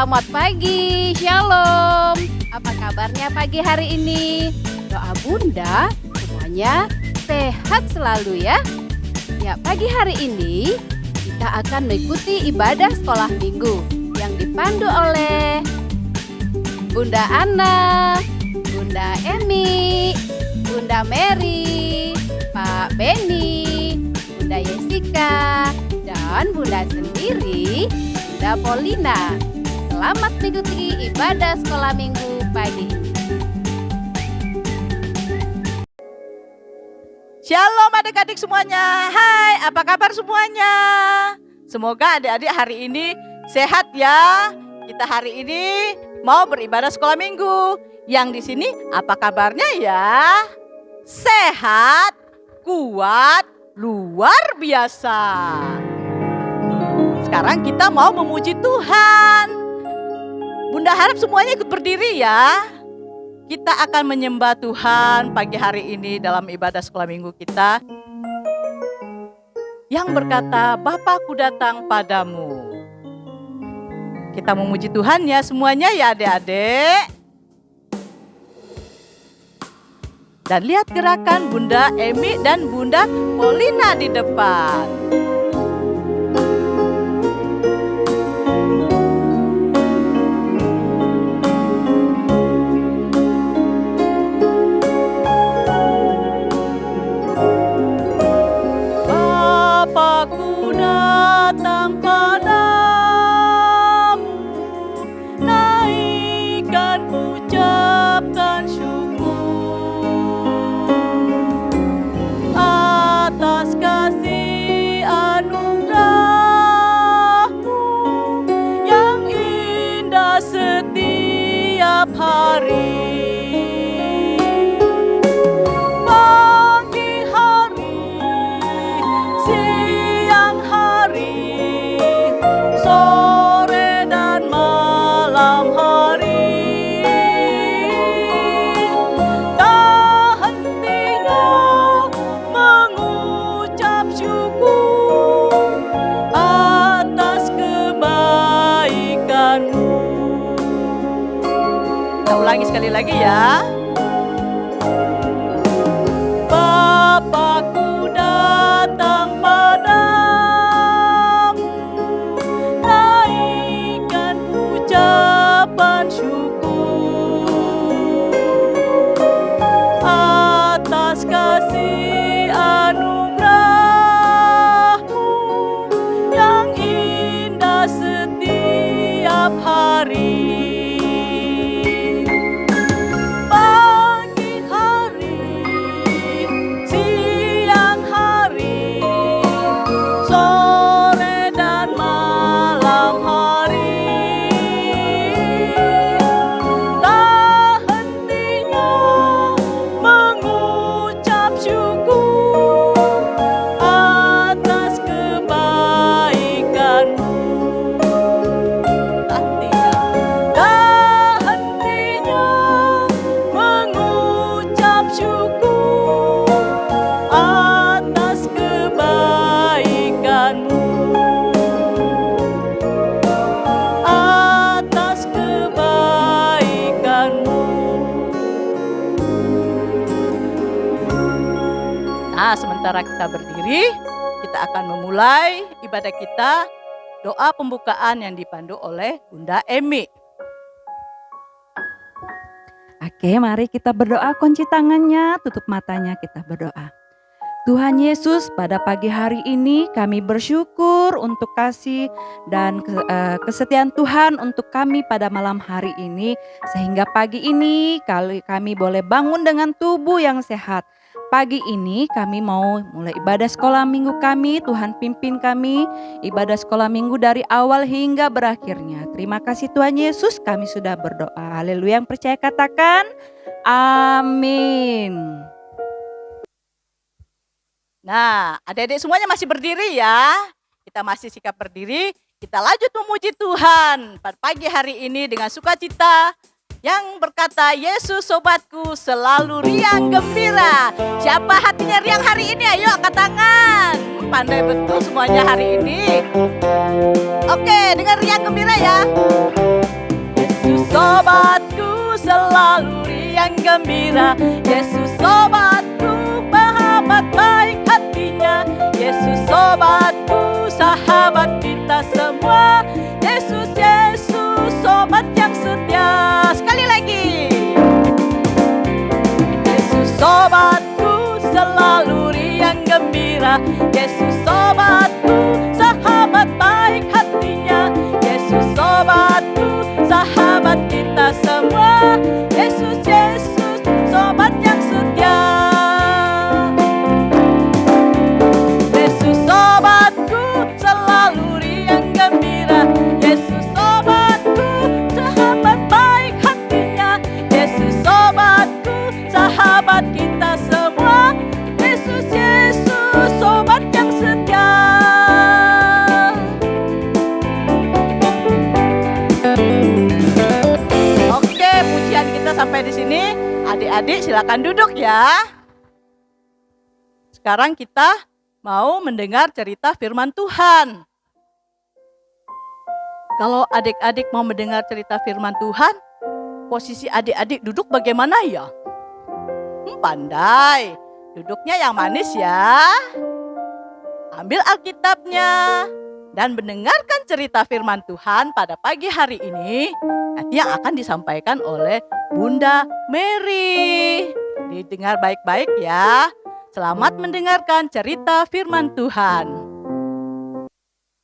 Selamat pagi, Shalom. Apa kabarnya pagi hari ini? Doa Bunda semuanya sehat selalu ya. Ya, pagi hari ini kita akan mengikuti ibadah sekolah minggu yang dipandu oleh Bunda Ana, Bunda Emi, Bunda Mary, Pak Beni, Bunda Jessica, dan Bunda sendiri, Bunda Polina. Selamat mengikuti ibadah sekolah minggu pagi ini. Shalom adik-adik semuanya. Hai, apa kabar semuanya? Semoga adik-adik hari ini sehat ya. Kita hari ini mau beribadah sekolah minggu. Yang di sini apa kabarnya ya? Sehat, kuat, luar biasa. Sekarang kita mau memuji Tuhan. Bunda harap semuanya ikut berdiri ya. Kita akan menyembah Tuhan pagi hari ini dalam ibadah sekolah minggu kita. Yang berkata, Bapakku datang padamu. Kita memuji Tuhan ya semuanya ya adik-adik. Dan lihat gerakan Bunda Emi dan Bunda Polina di depan. Bapakku datang padamu, naikkan ucapkan syukur atas kasih anugerah-Mu yang indah setiap hari. Sore dan malam hari, tak hentinya mengucap syukur atas kebaikan-Mu. Kita ulangi sekali lagi ya. Bapakku datang padamu, naikkan ucapan syukur atas kasih anugerah-Mu yang indah setiap hari. Pagi hari, siang hari, sore dan malam hari, tak hentinya mengucap syukur atas kebaikan-Mu. Tak hentinya mengucap syukur atas kebaikan-Mu, atas kebaikan-Mu. Nah, sementara kita berdiri, kita akan memulai ibadah kita, doa pembukaan yang dipandu oleh Bunda Emi. Oke, mari kita berdoa, kunci tangannya, tutup matanya, kita berdoa. Tuhan Yesus, pada pagi hari ini kami bersyukur untuk kasih dan kesetiaan Tuhan untuk kami pada malam hari ini. Sehingga pagi ini kami boleh bangun dengan tubuh yang sehat. Pagi ini kami mau mulai ibadah sekolah minggu kami, Tuhan pimpin kami ibadah sekolah minggu dari awal hingga berakhirnya. Terima kasih Tuhan Yesus, kami sudah berdoa. Haleluya, yang percaya katakan amin. Nah, adik-adik semuanya masih berdiri ya. Kita masih sikap berdiri. Kita lanjut memuji Tuhan pada pagi hari ini dengan sukacita. Yang berkata, Yesus sobatku selalu riang gembira. Siapa hatinya riang hari ini? Ayo angkat tangan. Pandai betul semuanya hari ini. Oke, dengan riang gembira ya. sobatku selalu riang gembira. Yesus sobatku, sahabat baik hatinya. Yesus sobatku, sahabat kita semua. Yesus, Yesus, sobat yang setia. Sekali lagi. Yesus sobatku selalu riang gembira. Yesus sobatku, sahabat baik hatinya. Yesus sobatku, sahabat kita semua. Yesus, Yesus, sobat yang setia. Yesus sobatku selalu riang gembira. Yesus sobatku, sahabat baik hatinya. Yesus sobatku, sahabat kita semua. Yesus, Yesus, sobat yang setia. Oke, pujian kita sampai di sini. Adik-adik silakan duduk ya. Sekarang kita mau mendengar cerita firman Tuhan. Kalau adik-adik mau mendengar cerita firman Tuhan, posisi adik-adik duduk bagaimana ya? Pandai. Duduknya yang manis ya. Ambil Alkitabnya dan mendengarkan cerita firman Tuhan pada pagi hari ini. Nanti yang akan disampaikan oleh Bunda Mary. Didengar baik-baik ya. Selamat mendengarkan cerita firman Tuhan.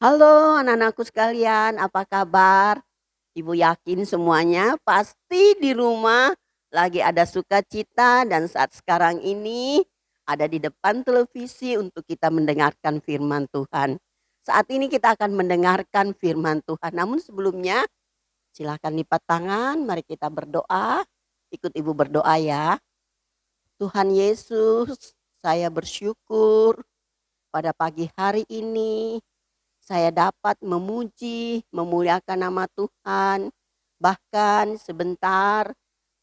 Halo anak-anakku sekalian, apa kabar? Ibu yakin semuanya pasti di rumah lagi ada sukacita dan saat sekarang ini ada di depan televisi untuk kita mendengarkan firman Tuhan. Saat ini kita akan mendengarkan firman Tuhan. Namun sebelumnya silakan lipat tangan, mari kita berdoa. Ikut ibu berdoa ya. Tuhan Yesus, saya bersyukur pada pagi hari ini saya dapat memuji, memuliakan nama Tuhan. Bahkan sebentar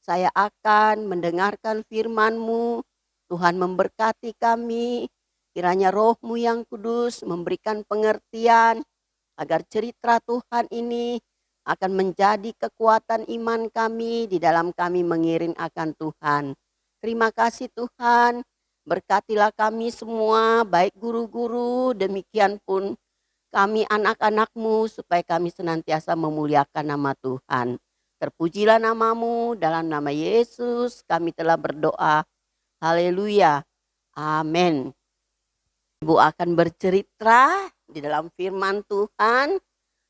saya akan mendengarkan firman-Mu. Tuhan memberkati kami. Kiranya Roh-Mu yang kudus memberikan pengertian agar cerita Tuhan ini akan menjadi kekuatan iman kami di dalam kami mengiring akan Tuhan. Terima kasih Tuhan. Berkatilah kami semua, baik guru-guru, demikian pun kami anak-anak-Mu, supaya kami senantiasa memuliakan nama Tuhan. Terpujilah nama-Mu, dalam nama Yesus kami telah berdoa. Haleluya. Amin. Ibu akan bercerita di dalam firman Tuhan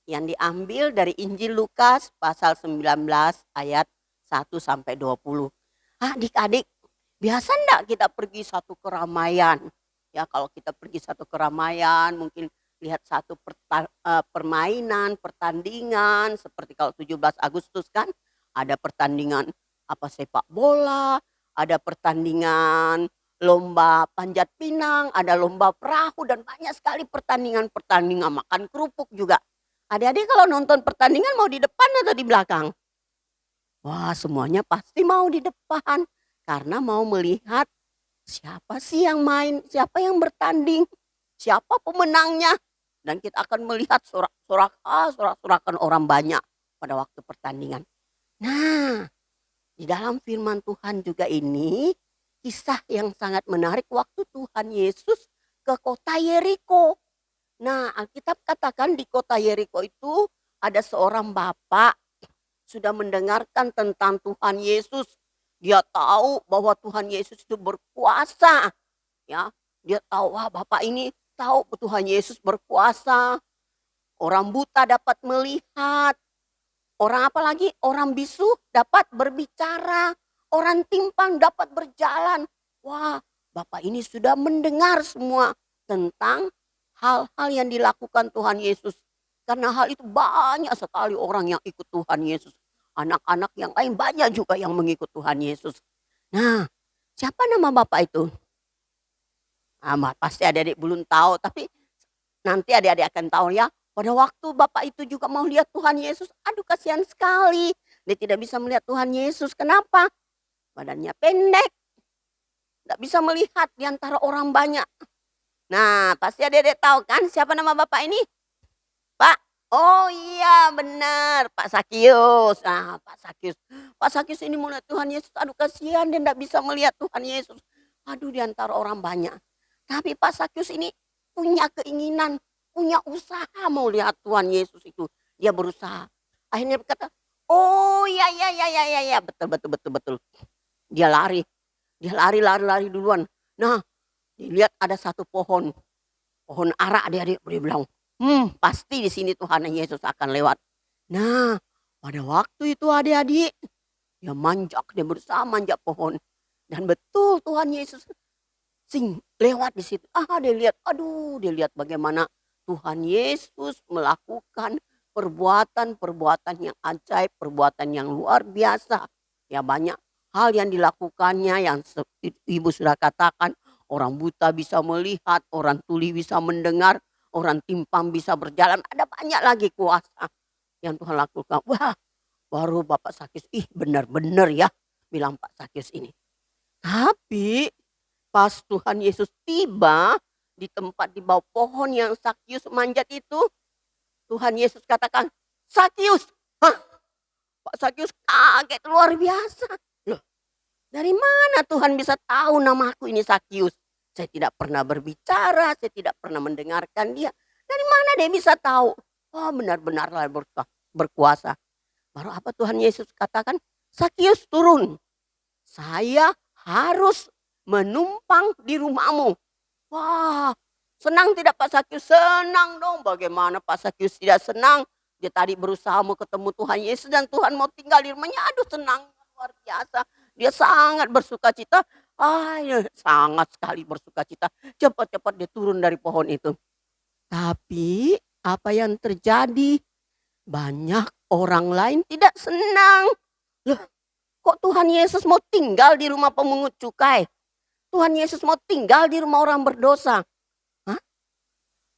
yang diambil dari Injil Lukas pasal 19 ayat 1 sampai 20. Adik-adik, biasa enggak kita pergi satu keramaian? Ya, kalau kita pergi satu keramaian mungkin lihat satu permainan, pertandingan, seperti kalau 17 Agustus kan ada pertandingan sepak bola, ada pertandingan lomba panjat pinang, ada lomba perahu dan banyak sekali pertandingan makan kerupuk juga. Adik-adik kalau nonton pertandingan mau di depan atau di belakang? Wah, semuanya pasti mau di depan karena mau melihat siapa sih yang main, siapa yang bertanding, siapa pemenangnya. Dan kita akan melihat sorak-sorakan orang banyak pada waktu pertandingan. Nah, di dalam firman Tuhan juga ini kisah yang sangat menarik waktu Tuhan Yesus ke kota Yeriko. Nah, Alkitab katakan di kota Yeriko itu ada seorang bapak sudah mendengarkan tentang Tuhan Yesus. Dia tahu bahwa Tuhan Yesus itu berkuasa. Ya, dia tahu, wah bapak ini tahu Tuhan Yesus berkuasa. Orang buta dapat melihat. Orang apalagi orang bisu dapat berbicara. Orang timpang dapat berjalan. Wah, bapak ini sudah mendengar semua tentang hal-hal yang dilakukan Tuhan Yesus. Karena hal itu banyak sekali orang yang ikut Tuhan Yesus. Anak-anak yang lain banyak juga yang mengikut Tuhan Yesus. Nah, siapa nama bapak itu? Pasti adik-adik belum tahu, tapi nanti adik-adik akan tahu ya. Pada waktu bapak itu juga mau lihat Tuhan Yesus, aduh kasihan sekali. Dia tidak bisa melihat Tuhan Yesus. Kenapa? Badannya pendek. Tidak bisa melihat di antara orang banyak. Nah, pasti adik-adik tahu kan siapa nama bapak ini? Pak, Oh iya benar Pak Sakius. Nah Pak Sakius. Pak Sakius ini melihat Tuhan Yesus. Aduh kasihan dia tidak bisa melihat Tuhan Yesus. Aduh di antara orang banyak. Tapi Pak Sakius ini punya keinginan. Punya usaha mau lihat Tuhan Yesus itu. Dia berusaha. Akhirnya berkata, oh ya ya ya ya ya ya. Betul betul betul betul. Dia lari. Dia lari duluan. Nah dilihat ada satu pohon. Pohon ara adik-adik. Dia bilang, pasti di sini Tuhan Yesus akan lewat. Nah, pada waktu itu adik-adik, dia berusaha manjak pohon. Dan betul Tuhan Yesus lewat di situ. Dia lihat bagaimana Tuhan Yesus melakukan perbuatan-perbuatan yang ajaib, perbuatan yang luar biasa. Ya banyak hal yang dilakukannya yang Ibu sudah katakan, orang buta bisa melihat, orang tuli bisa mendengar, orang timpang bisa berjalan. Ada banyak lagi kuasa yang Tuhan lakukan. Wah, baru Bapak Sakius, benar-benar ya, bilang Pak Sakius ini. Tapi pas Tuhan Yesus tiba di tempat di bawah pohon yang Sakius manjat itu, Tuhan Yesus katakan, Sakius. Hah? Pak Sakius kaget luar biasa. Loh, dari mana Tuhan bisa tahu namaku ini Sakius? Saya tidak pernah berbicara, saya tidak pernah mendengarkan dia. Dari mana dia bisa tahu? Oh benar-benarlah berkuasa. Baru apa Tuhan Yesus katakan? Sakius turun. Saya harus menumpang di rumahmu. Wah, senang tidak Pak Sakius? Senang dong. Bagaimana Pak Sakius tidak senang? Dia tadi berusaha mau ketemu Tuhan Yesus dan Tuhan mau tinggal di rumahnya. Aduh senang luar biasa. Dia sangat bersuka cita. Sangat sekali bersuka cita. Cepat-cepat dia turun dari pohon itu. Tapi apa yang terjadi? Banyak orang lain tidak senang. Loh, kok Tuhan Yesus mau tinggal di rumah pemungut cukai? Tuhan Yesus mau tinggal di rumah orang berdosa. Hah?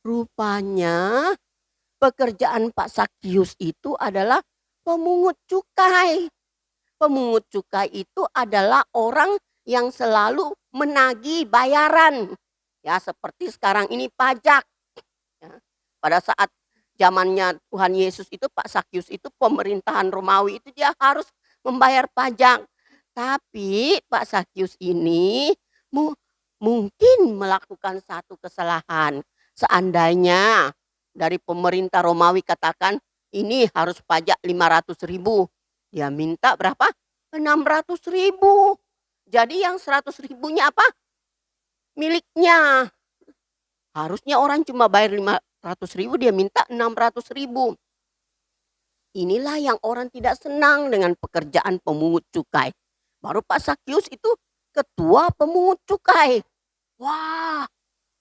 Rupanya pekerjaan Pak Sakius itu adalah pemungut cukai. Pemungut cukai itu adalah orang yang selalu menagih bayaran. Ya, seperti sekarang ini pajak. Ya, pada saat zamannya Tuhan Yesus itu Pak Sakius itu pemerintahan Romawi itu dia harus membayar pajak. Tapi Pak Sakius ini mungkin melakukan satu kesalahan. Seandainya dari pemerintah Romawi katakan ini harus pajak 500.000. Dia minta berapa? 600.000. Jadi yang 100.000-nya apa? Miliknya. Harusnya orang cuma bayar 500.000, dia minta 600.000. Inilah yang orang tidak senang dengan pekerjaan pemungut cukai. Baru Pak Sakius itu ketua pemungut cukai. Wah,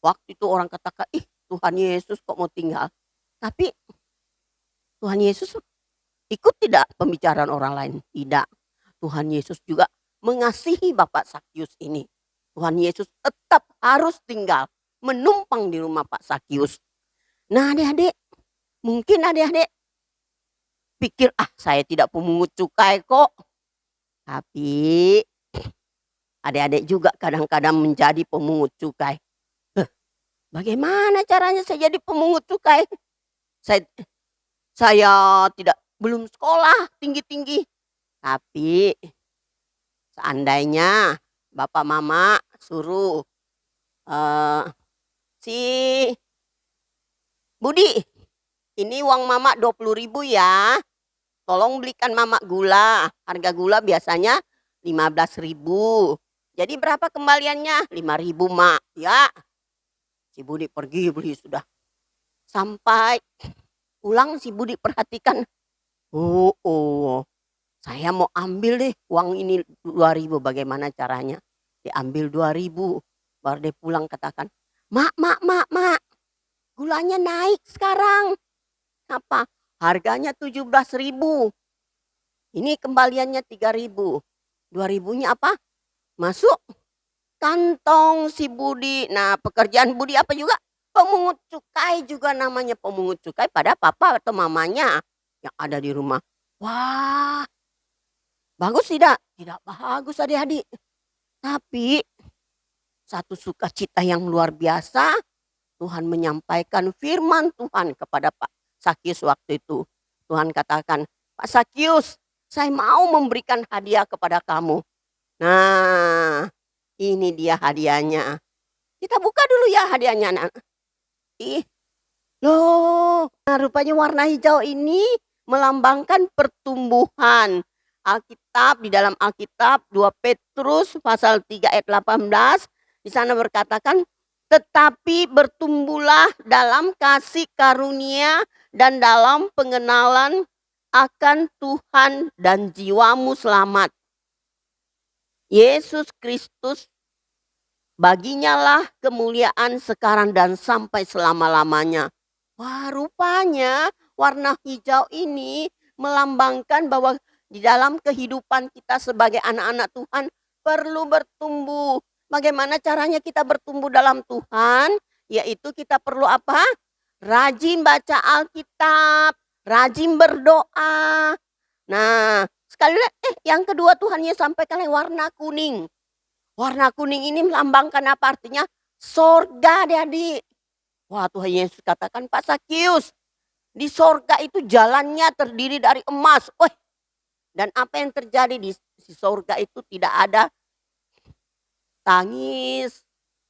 waktu itu orang katakan, Tuhan Yesus kok mau tinggal. Tapi Tuhan Yesus ikut tidak pembicaraan orang lain? Tidak. Tuhan Yesus juga mengasihi Bapak Sakius ini. Tuhan Yesus tetap harus tinggal menumpang di rumah Pak Sakius. Nah adik-adik, mungkin adik-adik pikir saya tidak pemungut cukai kok. Tapi adik-adik juga kadang-kadang menjadi pemungut cukai. Bagaimana caranya saya jadi pemungut cukai? Saya belum sekolah tinggi-tinggi. Tapi seandainya Bapak Mama suruh si Budi, ini uang Mama 20.000 ya. Tolong belikan Mama gula. Harga gula biasanya 15.000. Jadi berapa kembaliannya? 5.000 Mak. Ya. Si Budi pergi beli sudah. Sampai pulang si Budi perhatikan. Saya mau ambil deh uang ini 2.000. Bagaimana caranya? Diambil 2.000. Baru dia pulang katakan, Mak. Gulanya naik sekarang. Apa? Harganya 17.000. Ini kembaliannya 3.000. 2.000-nya apa? Masuk kantong si Budi. Nah, pekerjaan Budi apa juga? Pemungut cukai juga namanya pemungut cukai pada papa atau mamanya yang ada di rumah. Wah, bagus tidak? Tidak bagus adik-adik. Tapi satu sukacita yang luar biasa. Tuhan menyampaikan firman Tuhan kepada Pak Sakius waktu itu. Tuhan katakan, Pak Sakius, saya mau memberikan hadiah kepada kamu. Nah, ini dia hadiahnya. Kita buka dulu ya hadiahnya, anak. Ih, loh, nah rupanya warna hijau ini melambangkan pertumbuhan. Alkitab, di dalam Alkitab 2 Petrus pasal 3 ayat 18, di sana berkatakan, tetapi bertumbuhlah dalam kasih karunia dan dalam pengenalan akan Tuhan dan jiwamu selamat. Yesus Kristus, baginya lah kemuliaan sekarang dan sampai selama-lamanya. Wah, rupanya warna hijau ini melambangkan bahwa di dalam kehidupan kita sebagai anak-anak Tuhan perlu bertumbuh. Bagaimana caranya kita bertumbuh dalam Tuhan? Yaitu kita perlu apa? Rajin baca Alkitab, rajin berdoa. Nah, sekali lagi yang kedua Tuhan Yesus sampaikan warna kuning. Warna kuning ini melambangkan apa? Artinya sorga, adik-adik. Wah, Tuhan Yesus katakan, Pak Sakius, di sorga itu jalannya terdiri dari emas. Wah, dan apa yang terjadi di sorga itu tidak ada tangis,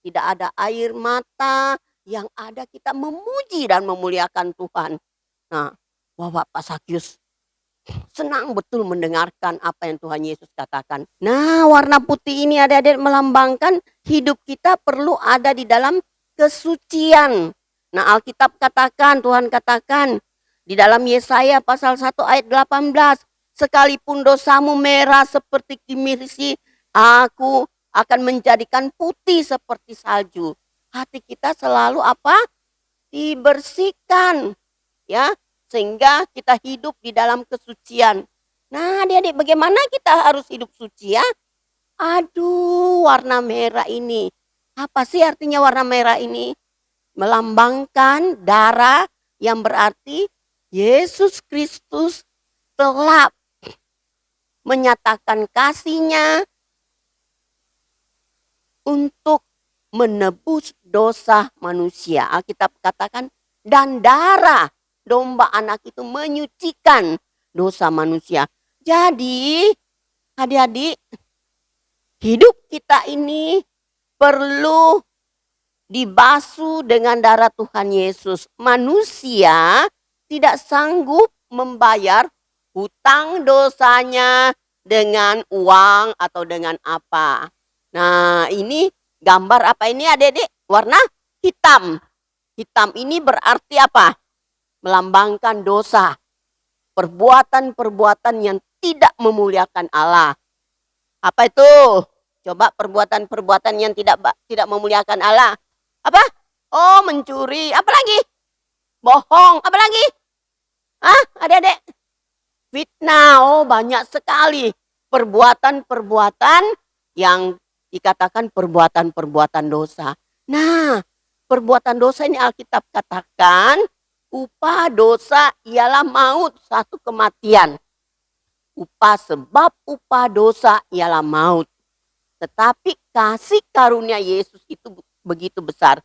tidak ada air mata, yang ada kita memuji dan memuliakan Tuhan. Nah, wah Pak Sakius senang betul mendengarkan apa yang Tuhan Yesus katakan. Nah, warna putih ini adik-adik melambangkan hidup kita perlu ada di dalam kesucian. Nah, Alkitab katakan, Tuhan katakan di dalam Yesaya pasal 1 ayat 18, sekalipun dosamu merah seperti kimisi, aku akan menjadikan putih seperti salju. Hati kita selalu apa? Dibersihkan, ya, sehingga kita hidup di dalam kesucian. Nah, adik-adik, bagaimana kita harus hidup suci ya? Aduh, warna merah ini. Apa sih artinya warna merah ini? Melambangkan darah yang berarti Yesus Kristus telah menyatakan kasih-Nya untuk menebus dosa manusia. Alkitab katakan, dan darah domba anak itu menyucikan dosa manusia. Jadi, adik-adik, hidup kita ini perlu dibasuh dengan darah Tuhan Yesus. Manusia tidak sanggup membayar hutang dosanya dengan uang atau dengan apa. Nah, ini gambar apa ini adik-adik? Warna hitam. Hitam ini berarti apa? Melambangkan dosa. Perbuatan-perbuatan yang tidak memuliakan Allah. Apa itu? Coba perbuatan-perbuatan yang tidak memuliakan Allah. Apa? Oh, mencuri. Apa lagi? Bohong. Apa lagi? Hah, adik-adik? Fitnah. Oh, banyak sekali perbuatan-perbuatan yang dikatakan perbuatan-perbuatan dosa. Nah, perbuatan dosa ini Alkitab katakan upah dosa ialah maut, satu kematian. Sebab upah dosa ialah maut. Tetapi kasih karunia Yesus itu begitu besar.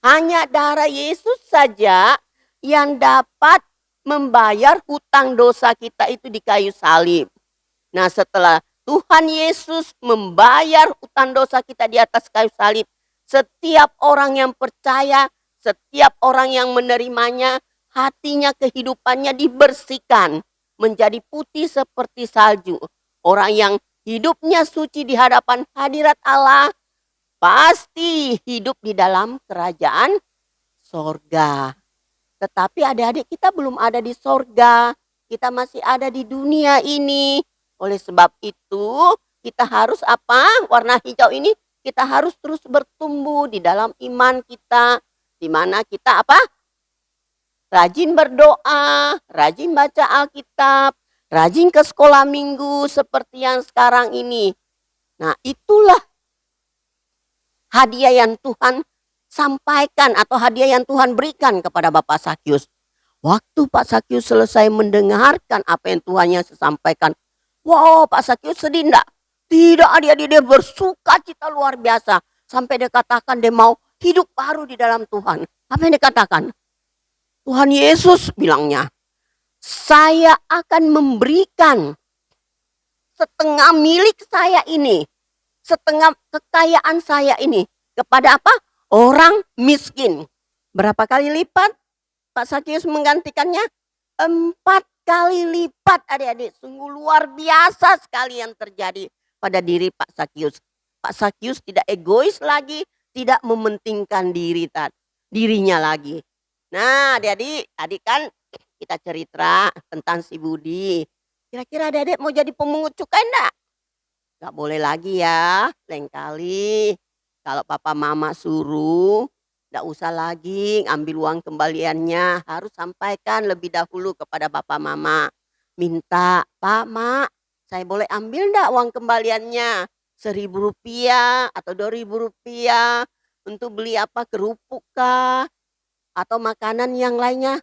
Hanya darah Yesus saja yang dapat membayar hutang dosa kita itu di kayu salib. Nah, setelah Tuhan Yesus membayar hutang dosa kita di atas kayu salib, setiap orang yang percaya, setiap orang yang menerimanya, hatinya, kehidupannya dibersihkan menjadi putih seperti salju. Orang yang hidupnya suci di hadapan hadirat Allah pasti hidup di dalam kerajaan sorga. Tetapi adik-adik, kita belum ada di sorga, kita masih ada di dunia ini. Oleh sebab itu kita harus apa? Warna hijau ini kita harus terus bertumbuh di dalam iman kita. Di mana kita apa? Rajin berdoa, rajin baca Alkitab, rajin ke sekolah minggu seperti yang sekarang ini. Nah, itulah hadiah yang Tuhan sampaikan atau hadiah yang Tuhan berikan kepada Bapak Sakius. Waktu Pak Sakius selesai mendengarkan apa yang Tuhan Yesus sampaikan, wow, Pak Sakius sedih enggak? Tidak, dia bersuka cita luar biasa. Sampai dia katakan dia mau hidup baru di dalam Tuhan. Apa yang dikatakan? Tuhan Yesus bilangnya, saya akan memberikan setengah milik saya ini, setengah kekayaan saya ini kepada apa? Orang miskin. Berapa kali lipat Pak Sakius menggantikannya? 4 kali lipat, adik-adik. Sungguh luar biasa sekali yang terjadi pada diri Pak Sakius. Pak Sakius tidak egois lagi, tidak mementingkan dirinya lagi. Nah, adik kan kita cerita tentang si Budi. Kira-kira adik-adik mau jadi pemungut cukai enggak? Enggak boleh lagi ya, lain kali. Kalau papa mama suruh, enggak usah lagi ambil uang kembaliannya. Harus sampaikan lebih dahulu kepada papa mama. Minta, Pak, Mak, saya boleh ambil enggak uang kembaliannya? Rp1.000 atau Rp2.000 untuk beli apa, kerupuk kah? Atau makanan yang lainnya.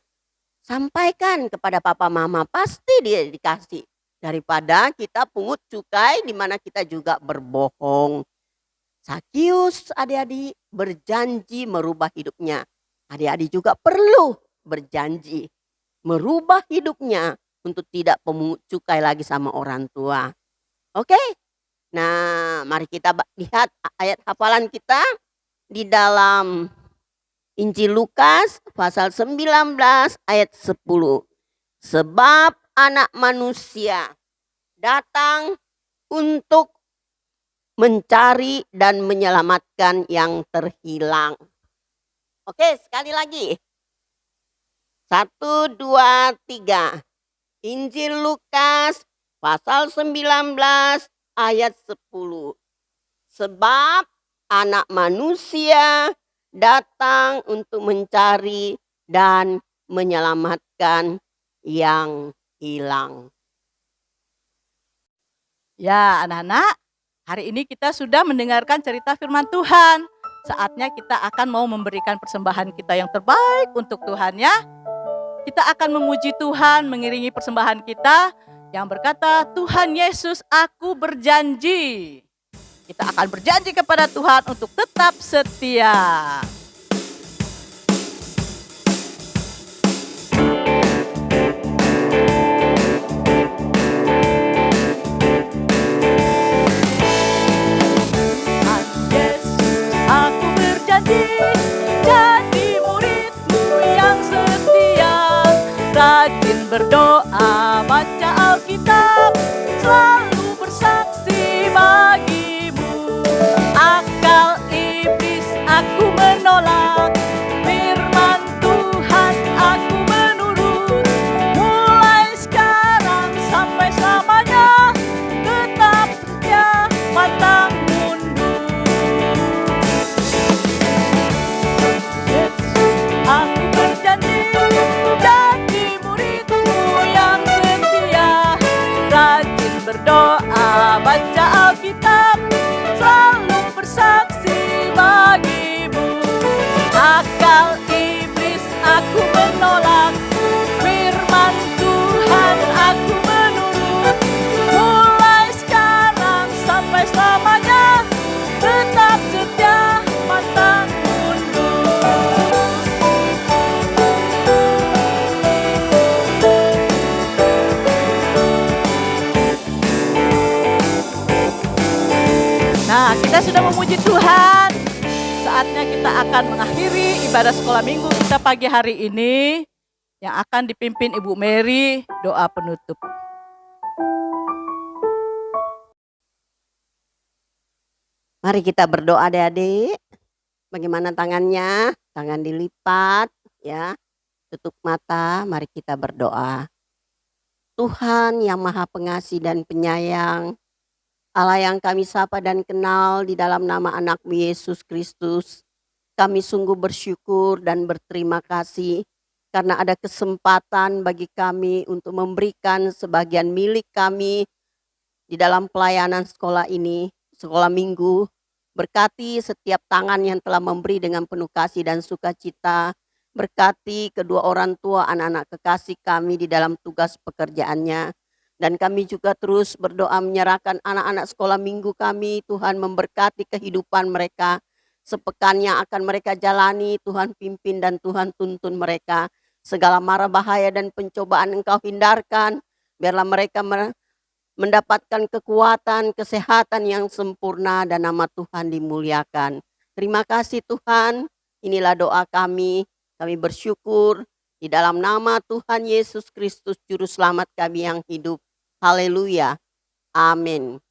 Sampaikan kepada papa mama, pasti dia dikasih. Daripada kita pungut cukai di mana kita juga berbohong. Sakius adik-adik berjanji merubah hidupnya. Adik-adik juga perlu berjanji merubah hidupnya untuk tidak pemungut cukai lagi sama orang tua. Oke? Nah, mari kita lihat ayat hafalan kita di dalam Injil Lukas pasal 19 ayat 10. Sebab anak manusia datang untuk mencari dan menyelamatkan yang terhilang. Oke, sekali lagi. 1, 2, 3. Injil Lukas pasal 19 ayat 10. Sebab anak manusia datang untuk mencari dan menyelamatkan yang hilang. Ya, anak-anak, hari ini kita sudah mendengarkan cerita firman Tuhan. Saatnya kita akan mau memberikan persembahan kita yang terbaik untuk Tuhan ya. Kita akan memuji Tuhan, mengiringi persembahan kita yang berkata, Tuhan Yesus, aku berjanji. Kita akan berjanji kepada Tuhan untuk tetap setia. Aku berjanji jadi murid-Mu yang setia, rajin berdoa, baca Alkitab, selalu bersaksi bagi-Mu. Akal iblis aku menolak, firman Tuhan aku menurut. Mulai sekarang sampai selamanya, tetap setia, pantang mundur. Aku berjanji jadi murid-Mu yang setia, rajin berdoa, baca Alkitab, selalu bersaksi bagi-Mu. Akal iblis aku menolak, firman Tuhan aku menurut. Mulai sekarang sampai selamanya, tetap setia, pantang mundur. Nah, kita sudah memuji Tuhan. Saatnya kita akan mengakhiri ibadah sekolah minggu kita pagi hari ini yang akan dipimpin Ibu Mary, doa penutup. Mari kita berdoa adik-adik. Bagaimana tangannya? Tangan dilipat ya. Tutup mata, mari kita berdoa. Tuhan yang Maha Pengasih dan Penyayang, Allah yang kami sapa dan kenal di dalam nama anak-Mu Yesus Kristus, kami sungguh bersyukur dan berterima kasih karena ada kesempatan bagi kami untuk memberikan sebagian milik kami di dalam pelayanan sekolah ini, sekolah minggu. Berkati setiap tangan yang telah memberi dengan penuh kasih dan sukacita. Berkati kedua orang tua anak-anak kekasih kami di dalam tugas pekerjaannya. Dan kami juga terus berdoa menyerahkan anak-anak sekolah minggu kami. Tuhan memberkati kehidupan mereka. Sepekan yang akan mereka jalani, Tuhan pimpin dan Tuhan tuntun mereka. Segala mara bahaya dan pencobaan Engkau hindarkan. Biarlah mereka mendapatkan kekuatan, kesehatan yang sempurna dan nama Tuhan dimuliakan. Terima kasih Tuhan, inilah doa kami. Kami bersyukur di dalam nama Tuhan Yesus Kristus Juru Selamat kami yang hidup. Haleluya. Amin.